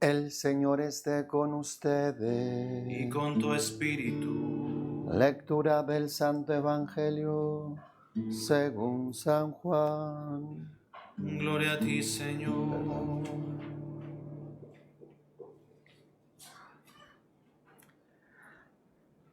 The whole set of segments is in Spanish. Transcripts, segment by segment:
El Señor esté con ustedes. Y con tu espíritu. Lectura del Santo Evangelio según San Juan. Gloria a ti, Señor.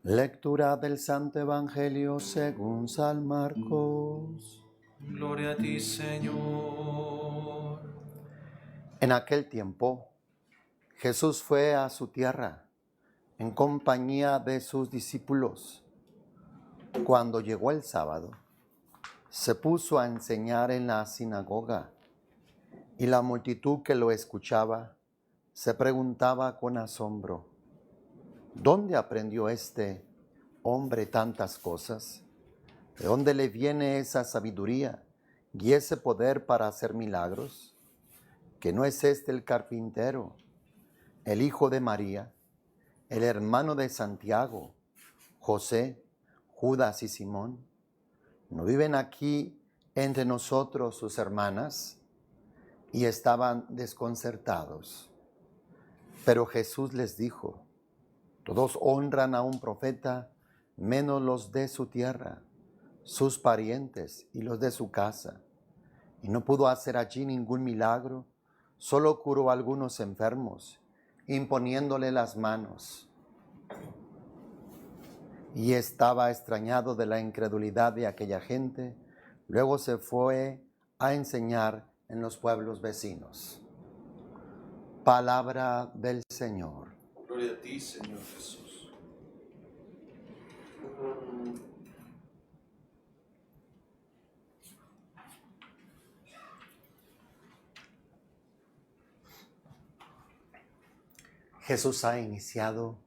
Lectura del Santo Evangelio según San Marcos. Gloria a ti, Señor. En aquel tiempo, Jesús fue a su tierra en compañía de sus discípulos. Cuando llegó el sábado, se puso a enseñar en la sinagoga, y la multitud que lo escuchaba se preguntaba con asombro: ¿dónde aprendió este hombre tantas cosas? ¿De dónde le viene esa sabiduría y ese poder para hacer milagros? ¿Que no es este el carpintero, el hijo de María, el hermano de Santiago, José, Judas y Simón? ¿No viven aquí entre nosotros sus hermanas? Y estaban desconcertados. Pero Jesús les dijo: todos honran a un profeta, menos los de su tierra, sus parientes y los de su casa. Y no pudo hacer allí ningún milagro, solo curó a algunos enfermos, imponiéndole las manos. Y estaba extrañado de la incredulidad de aquella gente. Luego se fue a enseñar en los pueblos vecinos. Palabra del Señor. Gloria a ti, Señor Jesús. Jesús ha iniciado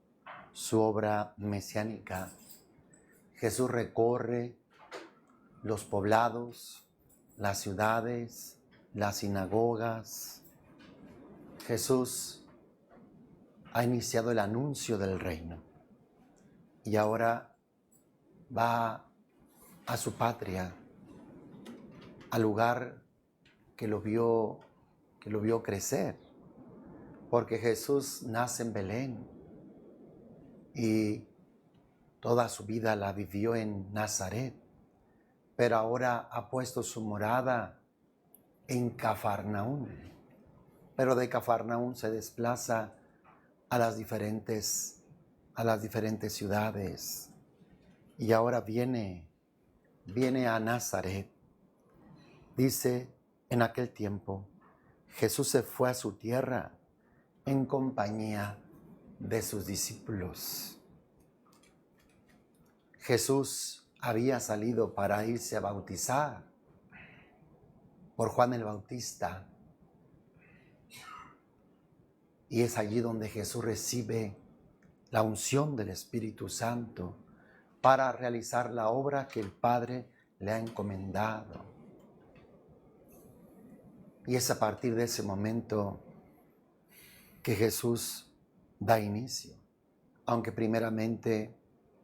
su obra mesiánica. Jesús recorre los poblados, las ciudades, las sinagogas. Jesús ha iniciado el anuncio del reino y ahora va a su patria, al lugar que lo vio crecer, porque Jesús nace en Belén y toda su vida la vivió en Nazaret, pero ahora ha puesto su morada en Cafarnaúm. Pero de Cafarnaúm se desplaza a las diferentes ciudades y ahora viene a Nazaret. Dice: en aquel tiempo Jesús se fue a su tierra en compañía de sus discípulos. Jesús había salido para irse a bautizar por Juan el Bautista. Y es allí donde Jesús recibe la unción del Espíritu Santo para realizar la obra que el Padre le ha encomendado. Y es a partir de ese momento que Jesús da inicio, aunque primeramente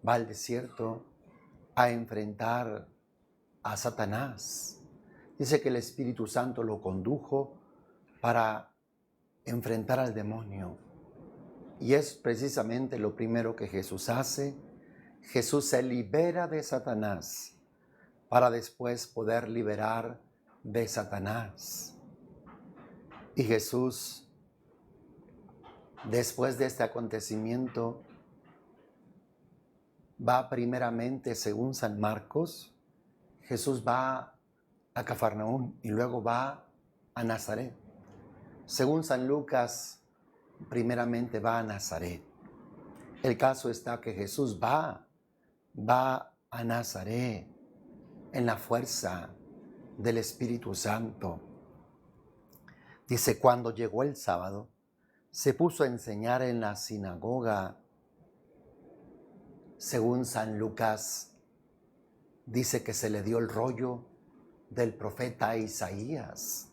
va al desierto a enfrentar a Satanás. Dice que el Espíritu Santo lo condujo para enfrentar al demonio. Y es precisamente lo primero que Jesús hace. Jesús se libera de Satanás para después poder liberar de Satanás. Y Jesús, después de este acontecimiento, va primeramente, según San Marcos, Jesús va a Cafarnaúm y luego va a Nazaret. Según San Lucas, primeramente va a Nazaret. El caso está que Jesús va a Nazaret en la fuerza del Espíritu Santo. Dice: cuando llegó el sábado, se puso a enseñar en la sinagoga. Según San Lucas, dice que se le dio el rollo del profeta Isaías.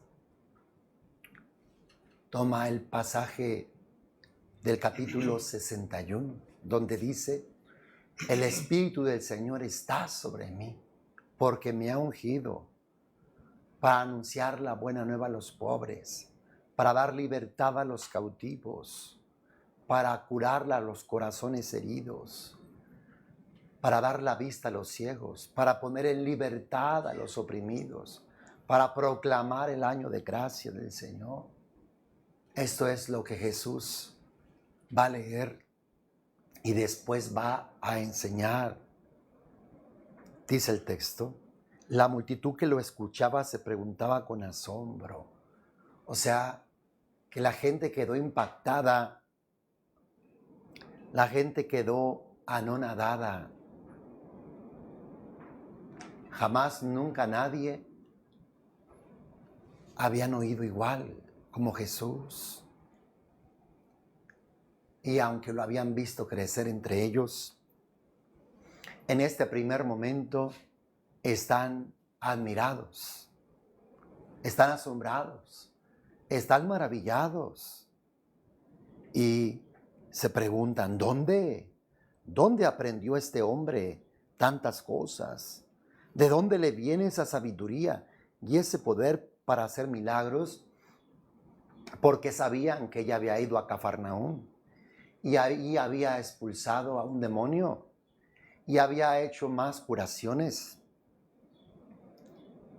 Toma el pasaje del capítulo 61, donde dice: el Espíritu del Señor está sobre mí, porque me ha ungido para anunciar la buena nueva a los pobres, para dar libertad a los cautivos, para curar a los corazones heridos, para dar la vista a los ciegos, para poner en libertad a los oprimidos, para proclamar el año de gracia del Señor. Esto es lo que Jesús va a leer y después va a enseñar. Dice el texto, la multitud que lo escuchaba se preguntaba con asombro. O sea, que la gente quedó impactada, la gente quedó anonadada. Jamás, nunca nadie habían oído igual como Jesús. Y aunque lo habían visto crecer entre ellos, en este primer momento están admirados, están asombrados, están maravillados y se preguntan, ¿dónde aprendió este hombre tantas cosas? ¿De dónde le viene esa sabiduría y ese poder para hacer milagros? Porque sabían que ella había ido a Cafarnaúm y ahí había expulsado a un demonio y había hecho más curaciones.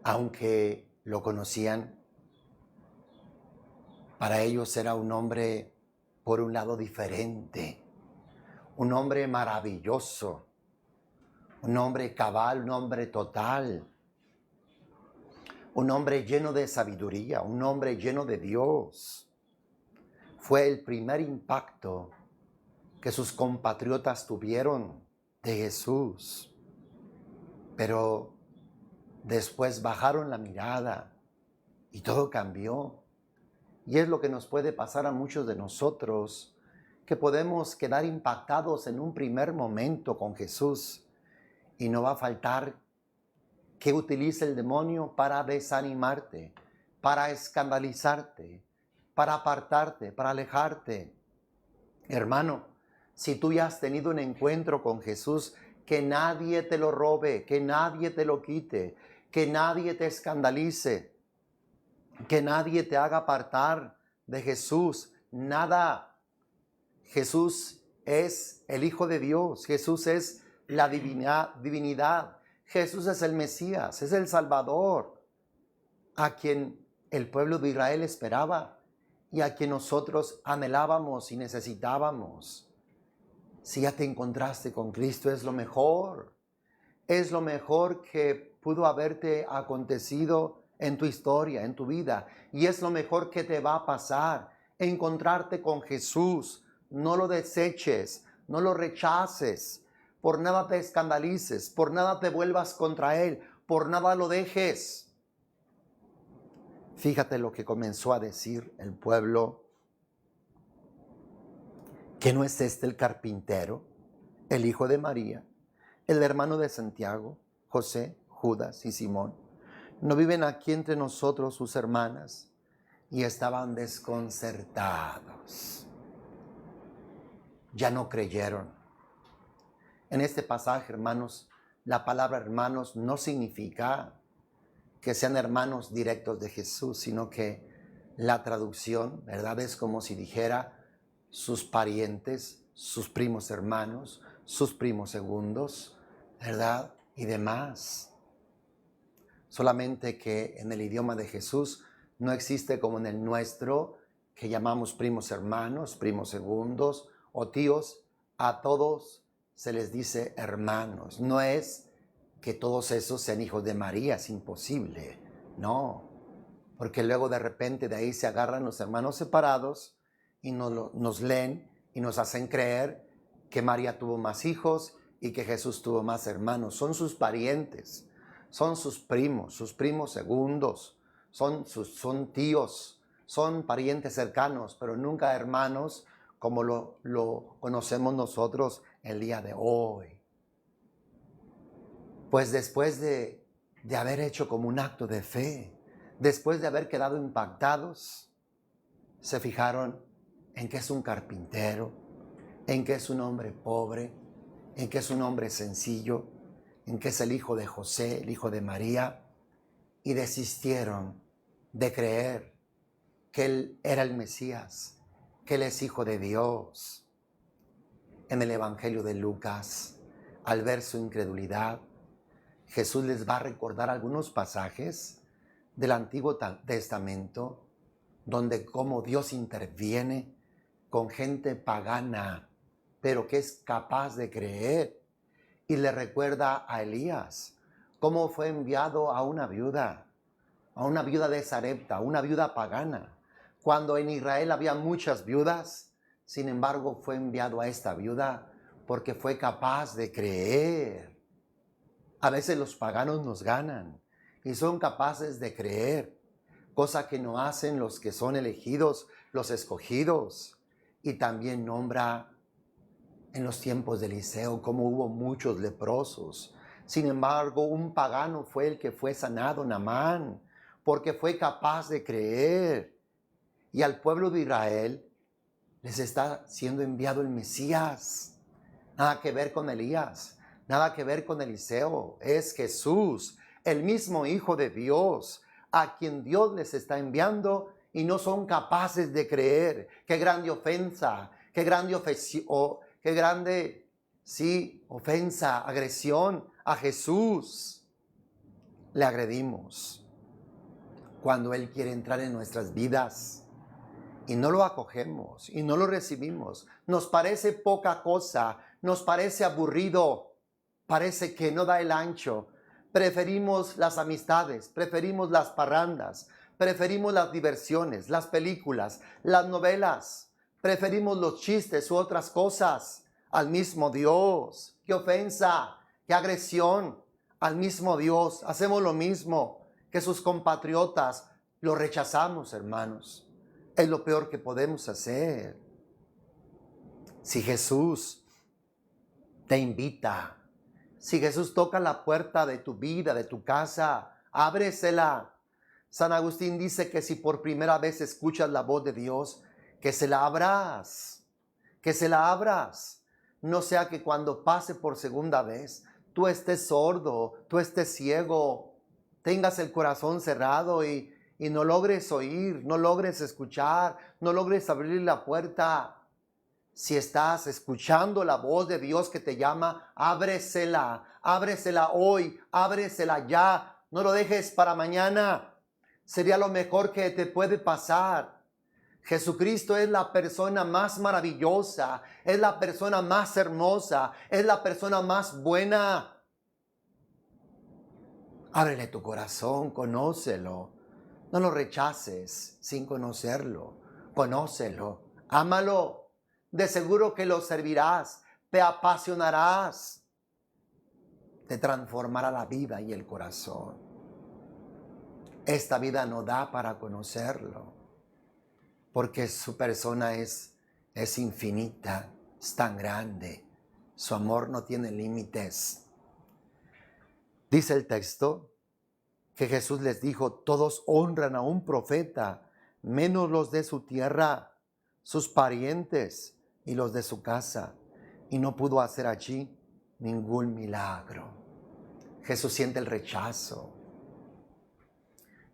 Aunque lo conocían, para ellos era un hombre, por un lado, diferente, un hombre maravilloso, un hombre cabal, un hombre total, un hombre lleno de sabiduría, un hombre lleno de Dios. Fue el primer impacto que sus compatriotas tuvieron de Jesús. Pero después bajaron la mirada y todo cambió. Y es lo que nos puede pasar a muchos de nosotros, que podemos quedar impactados en un primer momento con Jesús y no va a faltar que utilice el demonio para desanimarte, para escandalizarte, para apartarte, para alejarte. Hermano, si tú ya has tenido un encuentro con Jesús, que nadie te lo robe, que nadie te lo quite, que nadie te escandalice, que nadie te haga apartar de Jesús. Nada. Jesús es el Hijo de Dios. Jesús es la divinidad. Jesús es el Mesías, es el Salvador, a quien el pueblo de Israel esperaba y a quien nosotros anhelábamos y necesitábamos. Si ya te encontraste con Cristo, es lo mejor. Es lo mejor que pudo haberte acontecido en tu historia, en tu vida. Y es lo mejor que te va a pasar, encontrarte con Jesús. No lo deseches, no lo rechaces. Por nada te escandalices, por nada te vuelvas contra Él, por nada lo dejes. Fíjate lo que comenzó a decir el pueblo. ¿Que no es este el carpintero, el hijo de María, el hermano de Santiago, José, Judas y Simón? ¿No viven aquí entre nosotros sus hermanas? Y estaban desconcertados. Ya no creyeron. En este pasaje, hermanos, la palabra hermanos no significa que sean hermanos directos de Jesús, sino que la traducción, ¿verdad?, es como si dijera sus parientes, sus primos hermanos, sus primos segundos, ¿verdad?, y demás. Solamente que en el idioma de Jesús no existe como en el nuestro, que llamamos primos hermanos, primos segundos o tíos. A todos se les dice hermanos. No es que todos esos sean hijos de María, es imposible, no. Porque luego de repente de ahí se agarran los hermanos separados y nos leen y nos hacen creer que María tuvo más hijos y que Jesús tuvo más hermanos. Son sus parientes, son sus primos segundos, son tíos, son parientes cercanos, pero nunca hermanos como lo conocemos nosotros el día de hoy. Pues después de haber hecho como un acto de fe, después de haber quedado impactados, se fijaron en que es un carpintero, en que es un hombre pobre, en que es un hombre sencillo, en que es el hijo de José, el hijo de María, y desistieron de creer. que Él era el Mesías, que Él es Hijo de Dios. En el Evangelio de Lucas, al ver su incredulidad, Jesús les va a recordar algunos pasajes del Antiguo Testamento donde cómo Dios interviene con gente pagana, pero que es capaz de creer. Y le recuerda a Elías cómo fue enviado a una viuda de Sarepta, una viuda pagana. Cuando en Israel había muchas viudas, sin embargo fue enviado a esta viuda porque fue capaz de creer. A veces los paganos nos ganan y son capaces de creer, cosa que no hacen los que son elegidos, los escogidos. Y también nombra en los tiempos de Eliseo como hubo muchos leprosos. Sin embargo, un pagano fue el que fue sanado, Naamán, porque fue capaz de creer. Y al pueblo de Israel les está siendo enviado el Mesías. Nada que ver con Elías, nada que ver con Eliseo. Es Jesús, el mismo Hijo de Dios, a quien Dios les está enviando y no son capaces de creer. Qué grande ofensa, qué grande ofensa, agresión a Jesús. Le agredimos cuando Él quiere entrar en nuestras vidas y no lo acogemos y no lo recibimos. Nos parece poca cosa, nos parece aburrido, parece que no da el ancho. Preferimos las amistades, preferimos las parrandas, preferimos las diversiones, las películas, las novelas, preferimos los chistes u otras cosas al mismo Dios. ¡Qué ofensa! ¡Qué agresión al mismo Dios! Hacemos lo mismo que sus compatriotas. Lo rechazamos, hermanos. Es lo peor que podemos hacer. Si Jesús te invita, si Jesús toca la puerta de tu vida, de tu casa, ábresela. San Agustín dice que si por primera vez escuchas la voz de Dios, que se la abras, que se la abras. No sea que cuando pase por segunda vez, tú estés sordo, tú estés ciego, tengas el corazón cerrado y no logres oír, no logres escuchar, no logres abrir la puerta. Si estás escuchando la voz de Dios que te llama, ábresela, ábresela hoy, ábresela ya, no lo dejes para mañana. Sería lo mejor que te puede pasar. Jesucristo es la persona más maravillosa, es la persona más hermosa, es la persona más buena. Ábrele tu corazón, conócelo. No lo rechaces sin conocerlo. Conócelo, ámalo. De seguro que lo servirás, te apasionarás. Te transformará la vida y el corazón. Esta vida no da para conocerlo, porque su persona es infinita, es tan grande. Su amor no tiene límites. Dice el texto que Jesús les dijo: todos honran a un profeta, menos los de su tierra, sus parientes y los de su casa. Y no pudo hacer allí ningún milagro. Jesús siente el rechazo.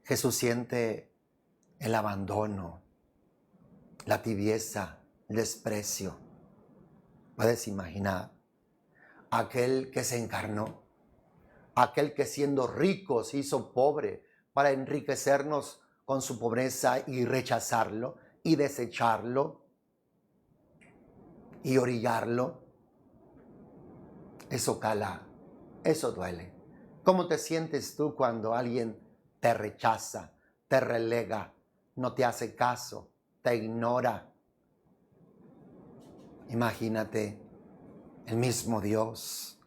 Jesús siente el abandono, la tibieza, el desprecio. ¿Puedes imaginar? Aquel que se encarnó, aquel que siendo rico se hizo pobre para enriquecernos con su pobreza y rechazarlo y desecharlo y orillarlo. Eso cala, eso duele. ¿Cómo te sientes tú cuando alguien te rechaza, te relega, no te hace caso, te ignora? Imagínate el mismo Dios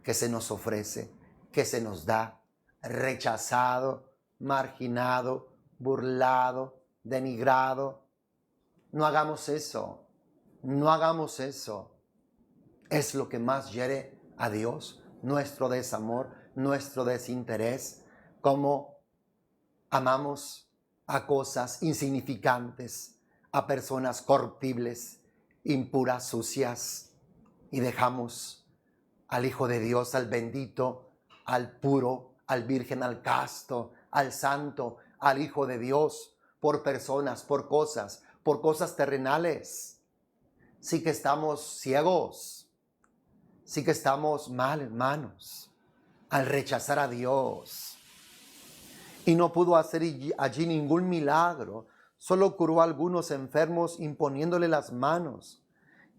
que se nos ofrece, que se nos da, rechazado, marginado, burlado, denigrado. No hagamos eso, no hagamos eso. Es lo que más hiere a Dios, nuestro desamor, nuestro desinterés, cómo amamos a cosas insignificantes, a personas corruptibles, impuras, sucias, y dejamos al Hijo de Dios, al bendito, al puro, al virgen, al casto, al santo, al Hijo de Dios, por personas, por cosas terrenales. Sí que estamos ciegos, sí que estamos mal, hermanos, al rechazar a Dios. Y no pudo hacer allí ningún milagro, solo curó a algunos enfermos imponiéndole las manos.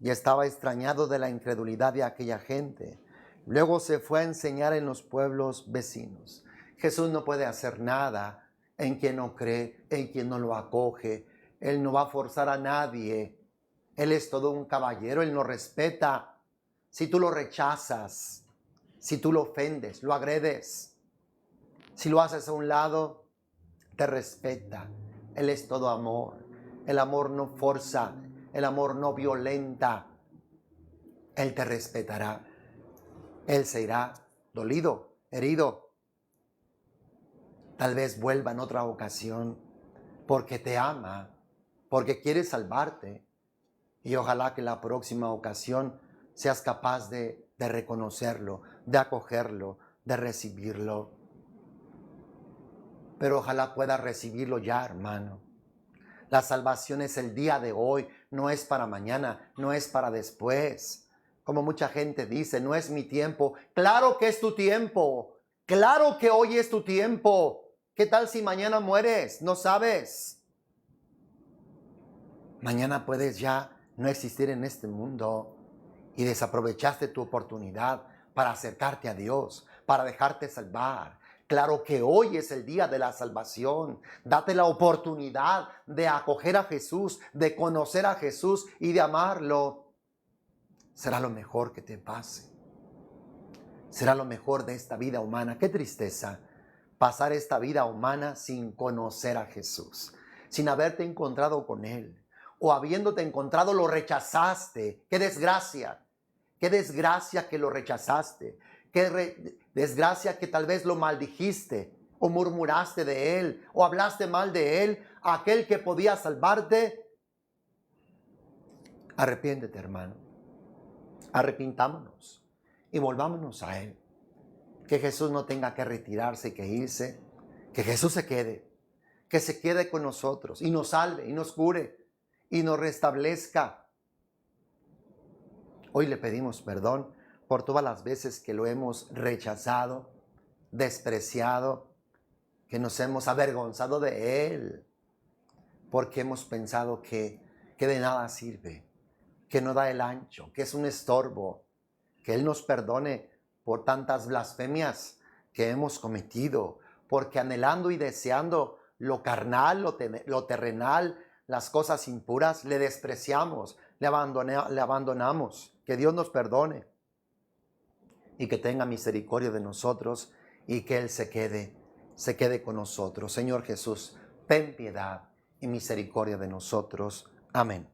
Y estaba extrañado de la incredulidad de aquella gente. Luego se fue a enseñar en los pueblos vecinos. Jesús no puede hacer nada en quien no cree, en quien no lo acoge. Él no va a forzar a nadie. Él es todo un caballero, Él nos respeta. Si tú lo rechazas, si tú lo ofendes, lo agredes, si lo haces a un lado, te respeta. Él es todo amor. El amor no forza, el amor no violenta. Él te respetará. Él se irá dolido, herido. Tal vez vuelva en otra ocasión porque te ama, porque quiere salvarte. Y ojalá que la próxima ocasión seas capaz de reconocerlo, de acogerlo, de recibirlo. Pero ojalá puedas recibirlo ya, hermano. La salvación es el día de hoy, no es para mañana, no es para después. Como mucha gente dice, no es mi tiempo. Claro que es tu tiempo. Claro que hoy es tu tiempo. ¿Qué tal si mañana mueres? No sabes. Mañana puedes ya no existir en este mundo y desaprovechaste tu oportunidad para acercarte a Dios, para dejarte salvar. Claro que hoy es el día de la salvación. Date la oportunidad de acoger a Jesús, de conocer a Jesús y de amarlo. Será lo mejor que te pase. Será lo mejor de esta vida humana. Qué tristeza pasar esta vida humana sin conocer a Jesús, sin haberte encontrado con Él. O habiéndote encontrado lo rechazaste. ¡Qué desgracia! ¡Qué desgracia que lo rechazaste! ¡Qué desgracia que tal vez lo maldijiste! O murmuraste de Él. O hablaste mal de Él. Aquel que podía salvarte. Arrepiéntete, hermano. Arrepintámonos. Y volvámonos a Él. Que Jesús no tenga que retirarse y que irse. Que Jesús se quede. Que se quede con nosotros. Y nos salve. Y nos cure. Y nos restablezca. Hoy le pedimos perdón por todas las veces que lo hemos rechazado, despreciado, que nos hemos avergonzado de Él, porque hemos pensado que de nada sirve, que no da el ancho, que es un estorbo. Que Él nos perdone por tantas blasfemias que hemos cometido, porque anhelando y deseando lo carnal, lo terrenal, las cosas impuras, le despreciamos, le abandonamos. Que Dios nos perdone y que tenga misericordia de nosotros y que Él se quede con nosotros. Señor Jesús, ten piedad y misericordia de nosotros. Amén.